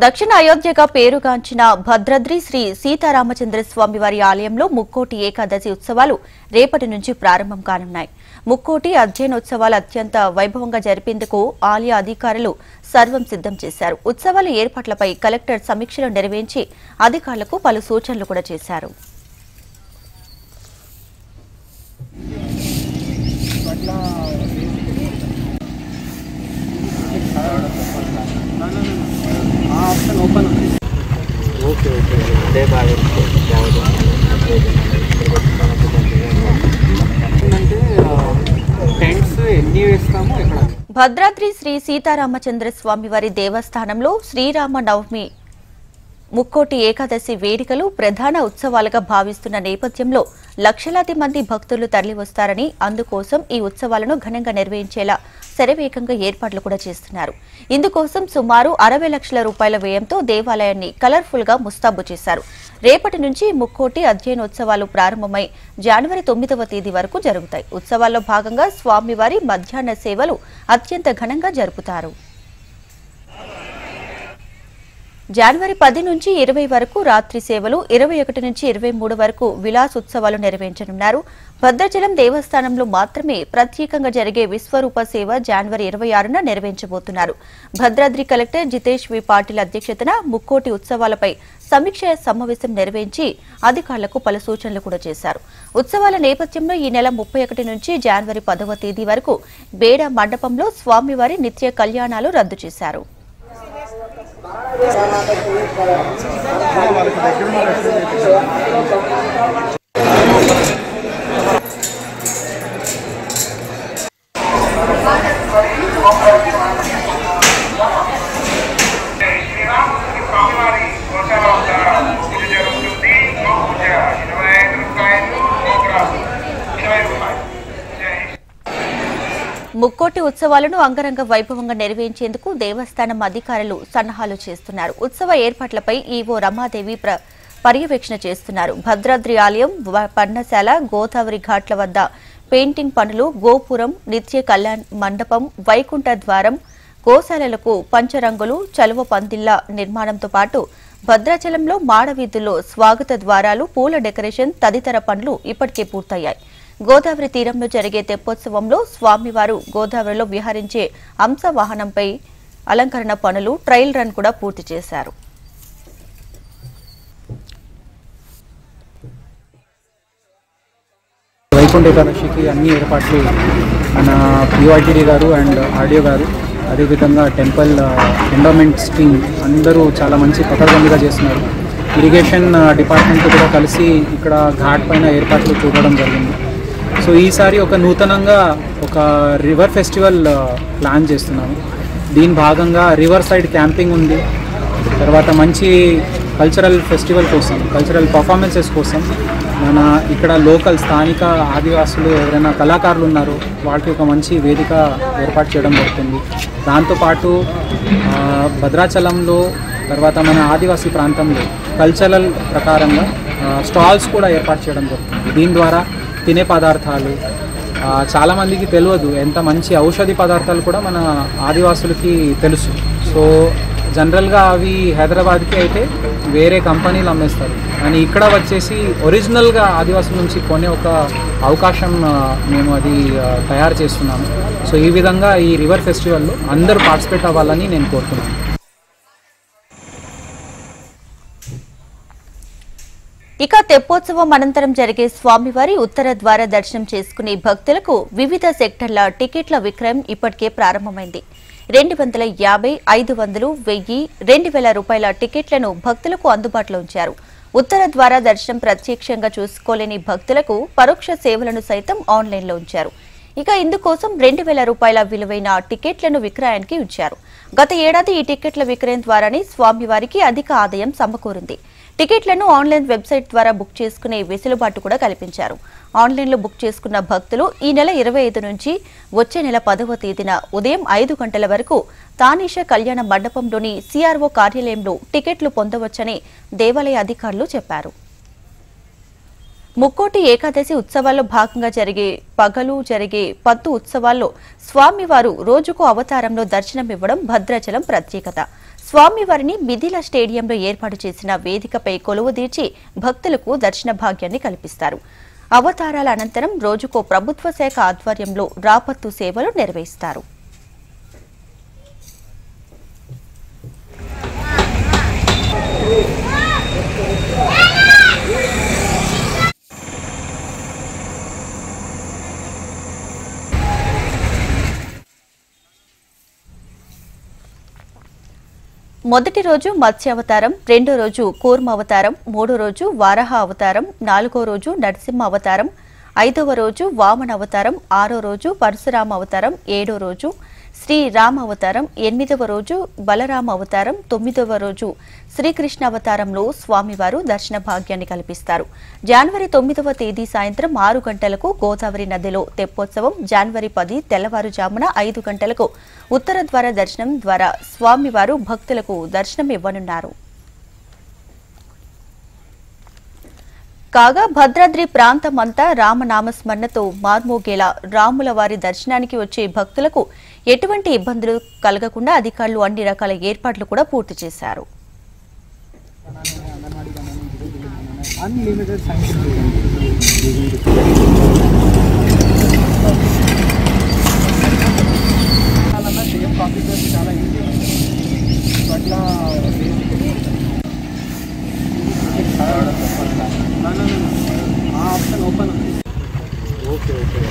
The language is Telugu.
దక్షిణ అయోధ్యగా పేరుగాంచిన భద్రాద్రి శ్రీ సీతారామచంద్ర స్వామి వారి ఆలయంలో ముక్కోటి ఏకాదశి ఉత్సవాలు రేపటి నుంచి ప్రారంభం కానున్నాయి. ముక్కోటి అధ్యయనోత్సవాలు అత్యంత వైభవంగా జరిపేందుకు ఆలయ అధికారులు సర్వం సిద్ధం చేశారు. ఉత్సవాల ఏర్పాట్లపై కలెక్టర్ సమీక్షలు నిర్వహించి అధికారులకు పలు సూచనలు కూడా చేశారు. భద్రాద్రి శ్రీ సీతారామచంద్ర స్వామి వారి దేవస్థానంలో శ్రీరామ నవమి ముక్కోటి ఏకాదశి వేడుకలు ప్రధాన ఉత్సవాలుగా భావిస్తున్న నేపథ్యంలో లక్షలాది మంది భక్తులు తరలివస్తారని, అందుకోసం ఈ ఉత్సవాలను ఘనంగా నిర్వహించేలా శరవేగంగా ఏర్పాట్లు కూడా చేస్తున్నారు. ఇందుకోసం సుమారు 60 లక్షల రూపాయల వ్యయంతో దేవాలయాన్ని కలర్ఫుల్ గా ముస్తాబు చేశారు. రేపటి నుంచి ముక్కోటి అధ్యయనోత్సవాలు ప్రారంభమై జనవరి 9వ తేదీ వరకు జరుగుతాయి. ఉత్సవాల్లో భాగంగా స్వామివారి మధ్యాహ్న సేవలు అత్యంత ఘనంగా జరుపుతారు. జనవరి 10 నుంచి 20 వరకు రాత్రి సేవలు, 21 నుంచి 23 వరకు విలాస్ ఉత్సవాలు నిర్వహించనున్నారు. భద్రాచలం దేవస్థానంలో మాత్రమే ప్రత్యేకంగా జరిగే విశ్వరూప సేవ జనవరి 26న నిర్వహించబోతున్నారు. భద్రాద్రి కలెక్టర్ జితేష్ వి పాటిల్ అధ్యక్షతన ముక్కోటి ఉత్సవాలపై సమీక్ష సమావేశం నిర్వహించి అధికారులకు పలు సూచనలు కూడా చేశారు. ఉత్సవాల నేపథ్యంలో ఈ నెల 31 నుంచి జనవరి 10వ తేదీ వరకు బేడ మండపంలో స్వామివారి నిత్య కళ్యాణాలు రద్దు చేశారు. ముక్కోటి ఉత్సవాలను అంగరంగ వైభవంగా నిర్వహించేందుకు దేవస్థానం అధికారులు సన్నాహాలు చేస్తున్నారు. ఉత్సవ ఏర్పాట్లపై ఈవో రమాదేవి పర్యవేక్షణ చేస్తున్నారు. భద్రాద్రి ఆలయం, పర్ణశాల, గోదావరి ఘాట్ల వద్ద పెయింటింగ్ పనులు, గోపురం, నిత్య కళ్యాణ మండపం, వైకుంఠ ద్వారం, గోశాలలకు పంచరంగులు, చలువ పందిళ్ల నిర్మాణంతో పాటు భద్రాచలంలో మాడవీధుల్లో స్వాగత ద్వారాలు, పూల డెకరేషన్ తదితర పనులు ఇప్పటికే పూర్తయ్యాయి. గోదావరి తీరంలో జరిగే తెప్పోత్సవంలో స్వామివారు గోదావరిలో విహరించే అంశ వాహనంపై అలంకరణ పనులు, ట్రయల్ రన్ కూడా పూర్తి చేశారు. వైకుంఠ ఏకాదశికి అన్ని ఏర్పాట్లు మన పిఓఐటీడీ గారు అండ్ ఆర్డీఓ గారు, అదేవిధంగా టెంపుల్ ఎండోమెంట్స్ టీమ్ అందరూ చాలా మంచి పకడ్బందీగా చేస్తున్నారు. ఇరిగేషన్ డిపార్ట్మెంట్ కూడా కలిసి ఇక్కడ ఘాట్ పైన ఏర్పాట్లు చూడడం జరిగింది. సో ఈసారి ఒక నూతనంగా ఒక రివర్ ఫెస్టివల్ ప్లాన్ చేస్తున్నాము. దీని భాగంగా రివర్ సైడ్ క్యాంపింగ్ ఉంది. తర్వాత మంచి కల్చరల్ ఫెస్టివల్ కోసం, కల్చరల్ పర్ఫార్మెన్సెస్ కోసం మన ఇక్కడ లోకల్ స్థానిక ఆదివాసులు ఎవరైనా కళాకారులు ఉన్నారో వాళ్ళకి ఒక మంచి వేదిక ఏర్పాటు చేయడం జరుగుతుంది. దాంతోపాటు భద్రాచలంలో తర్వాత మన ఆదివాసీ ప్రాంతంలో కల్చరల్ ప్రకారంగా స్టాల్స్ కూడా ఏర్పాటు చేయడం జరుగుతుంది. దీని ద్వారా తినే పదార్థాలు చాలామందికి తెలియదు, ఎంత మంచి ఔషధి పదార్థాలు కూడా మన ఆదివాసులకి తెలుసు. సో జనరల్గా అవి హైదరాబాద్కి అయితే వేరే కంపెనీలు అమ్మేస్తారు, కానీ ఇక్కడ వచ్చేసి ఒరిజినల్గా ఆదివాసుల నుంచి కొనే ఒక అవకాశం మేము అది తయారు చేస్తున్నాము. సో ఈ విధంగా ఈ రివర్ ఫెస్టివల్లో అందరూ పార్టిసిపేట్ అవ్వాలని నేను కోరుతున్నాను. ఇక తెప్పోత్సవం అనంతరం జరిగే స్వామివారి ఉత్తర ద్వార దర్శనం చేసుకునే భక్తులకు వివిధ సెక్టర్ల టికెట్ల విక్రయం ఇప్పటికే ప్రారంభమైంది. 250, 500, 1000, 2000 రూపాయల టికెట్లను భక్తులకు అందుబాటులో ఉంచారు. ఉత్తర ద్వార దర్శనం ప్రత్యక్షంగా చూసుకోలేని భక్తులకు పరోక్ష సేవలను సైతం ఆన్లైన్లో ఉంచారు. ఇక ఇందుకోసం 2000 రూపాయల విలువైన టికెట్లను విక్రయానికి ఉంచారు. గత ఏడాది ఈ టికెట్ల విక్రయం ద్వారానే స్వామివారికి అధిక ఆదాయం సమకూరింది. టికెట్లను ఆన్లైన్ వెబ్సైట్ ద్వారా బుక్ చేసుకునే వెసులుబాటు కూడా కల్పించారు. ఆన్లైన్లో బుక్ చేసుకున్న భక్తులు ఈ నెల 25 నుంచి వచ్చే నెల 10వ తేదీన ఉదయం 5 గంటల వరకు తానీష కళ్యాణ మండపంలోని సిఆర్ఓ కార్యాలయంలో టికెట్లు పొందవచ్చని దేవాలయ అధికారులు చెప్పారు. ముక్కోటి ఏకాదశి ఉత్సవాల్లో భాగంగా పగలు జరిగే పత్తు ఉత్సవాల్లో స్వామివారు రోజుకు అవతారంలో దర్శనమివ్వడం భద్రాచలం ప్రత్యేకత. స్వామివారిని మిథిల స్టేడియంలో ఏర్పాటు చేసిన వేదికపై కొలువుదీర్చి భక్తులకు దర్శన భాగ్యాన్ని కల్పిస్తారు. అవతారాల అనంతరం రోజుకో ప్రభుత్వ శాఖ ఆధ్వర్యంలో రాపత్తు సేవలు నిర్వహిస్తారు. మొదటి రోజు మత్స్య అవతారం, రెండో రోజు కూర్మ అవతారం, మూడో రోజు వారహ అవతారం, నాలుగో రోజు నరసింహ అవతారం, ఐదవ రోజు వామన అవతారం, ఆరో రోజు పరశురామ అవతారం, ఏడో రోజు శ్రీరామ అవతారం, ఎనిమిదవ రోజు బలరామ అవతారం, తొమ్మిదవ రోజు శ్రీకృష్ణ అవతారంలో స్వామివారు దర్శన భాగ్యాన్ని కల్పిస్తారు. జనవరి 9వ తేదీ సాయంత్రం 6 గంటలకు గోదావరి నదిలో తెప్పోత్సవం, జనవరి 10 తెల్లవారుజామున 5 గంటలకు ఉత్తర ద్వార దర్శనం ద్వారా స్వామివారు భక్తులకు దర్శనం ఇవ్వనున్నారు. కాగా భద్రాద్రి ప్రాంతమంతా రామనామస్మరణతో మార్మోగేలా రాముల వారి దర్శనానికి వచ్చే భక్తులకు ఎటువంటి ఇబ్బందులు కలగకుండా అధికారులు అన్ని రకాల ఏర్పాట్లు కూడా పూర్తి చేశారు. Okay okay